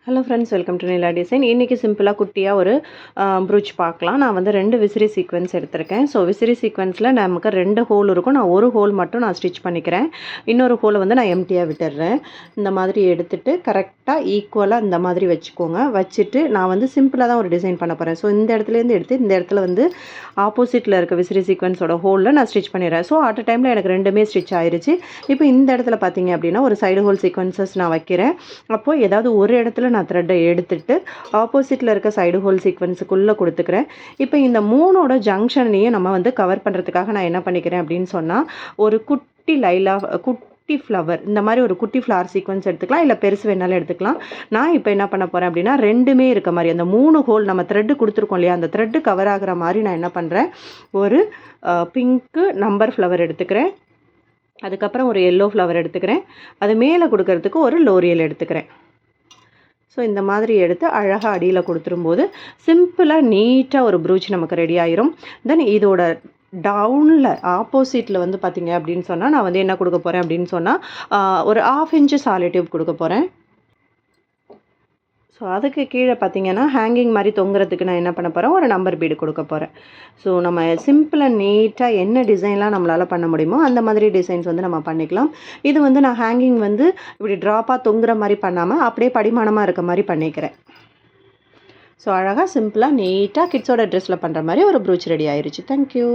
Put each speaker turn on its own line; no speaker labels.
Hello friends, welcome to Neela design. இன்றைக்கி சிம்பிளாக குட்டியாக ஒரு ப்ரூச் பார்க்கலாம். நான் வந்து 2 விசிறி சீக்வென்ஸ் எடுத்திருக்கேன். ஸோ விசிறி சீக்வென்ஸில் நமக்கு 2 ஹோல் இருக்கும். நான் ஒரு ஹோல் மட்டும் நான் ஸ்டிச் பண்ணிக்கிறேன். இன்னொரு ஹோலை வந்து நான் எம்டியாக விட்டுடுறேன். இந்த மாதிரி எடுத்துகிட்டு கரெக்டாக ஈக்குவலாக இந்த மாதிரி வச்சுக்கோங்க. வச்சுட்டு நான் வந்து சிம்பிளாக தான் ஒரு டிசைன் பண்ண போகிறேன். ஸோ இந்த இடத்துலேருந்து எடுத்து இந்த இடத்துல வந்து ஆப்போசிட்டில் இருக்க விசிறி சீக்வென்ஸோட ஹோலில் நான் ஸ்டிச் பண்ணிடுறேன். ஸோ அட் அ டைமில் எனக்கு 2மே ஸ்டிச் ஆயிடுச்சு. இப்போ இந்த இடத்துல பார்த்தீங்க அப்படின்னா ஒரு சைடு ஹோல் சீக்வென்சஸ் நான் வைக்கிறேன். அப்போது ஏதாவது ஒரு இடத்துல நான் த்ரெட்டை எடுத்துட்டு ஆப்போசிட்டில் இருக்க சைடு ஹோல் சீக்வென்ஸுக்குள்ளே கொடுத்துக்கிறேன். இப்போ இந்த 3ஓட ஜங்ஷனையும் நம்ம வந்து கவர் பண்ணுறதுக்காக நான் என்ன பண்ணிக்கிறேன் அப்படின்னு சொன்னால், ஒரு குட்டி குட்டி ஃப்ளவர், இந்த மாதிரி ஒரு குட்டி ஃப்ளவர் சீக்வென்ஸ் எடுத்துக்கலாம், இல்லை பெருசு வேணாலும் எடுத்துக்கலாம். நான் இப்போ என்ன பண்ண போகிறேன் அப்படின்னா 2மே இருக்க மாதிரி அந்த 3 ஹோல் நம்ம த்ரெட்டு கொடுத்துருக்கோம் இல்லையா, அந்த த்ரெட்டு கவர் ஆகிற மாதிரி நான் என்ன பண்ணுறேன், ஒரு பிங்க்கு நம்பர் ஃப்ளவர் எடுத்துக்கிறேன். அதுக்கப்புறம் ஒரு எல்லோ ஃப்ளவர் எடுத்துக்கிறேன். அது மேலே கொடுக்கறதுக்கு ஒரு லோரியல் எடுத்துக்கிறேன். ஸோ இந்த மாதிரி எடுத்து அழகாக அடியில் கொடுத்துரும்போது சிம்பிளாக நீட்டாக ஒரு ப்ரூச் நமக்கு ரெடி ஆயிரும். தென் இதோட டவுனில் ஆப்போசிட்டில் வந்து பார்த்திங்க அப்படின்னு சொன்னால் நான் வந்து என்ன கொடுக்க போகிறேன் அப்படின்னு சொன்னால் ஒரு 1/2 இன்ச்சு சாலிட் டியூப் கொடுக்க போகிறேன். ஸோ அதுக்கு கீழே பார்த்தீங்கன்னா ஹேங்கிங் மாதிரி தொங்குறதுக்கு நான் என்ன பண்ண போகிறேன், ஒரு நம்பர் பீடு கொடுக்க போகிறேன். ஸோ நம்ம சிம்பிளாக நீட்டாக என்ன டிசைன்லாம் நம்மளால் பண்ண முடியுமோ அந்த மாதிரி டிசைன்ஸ் வந்து நம்ம பண்ணிக்கலாம். இது வந்து நான் ஹேங்கிங் வந்து இப்படி ட்ராப்பாக தொங்குற மாதிரி பண்ணாமல் அப்படியே படிமானமாக இருக்க மாதிரி பண்ணிக்கிறேன். ஸோ அழகாக சிம்பிளாக நீட்டாக கிட்ஸோட ட்ரெஸ்ஸில் பண்ணுற மாதிரி ஒரு ப்ரூச் ரெடி ஆயிடுச்சு. தேங்க்யூ.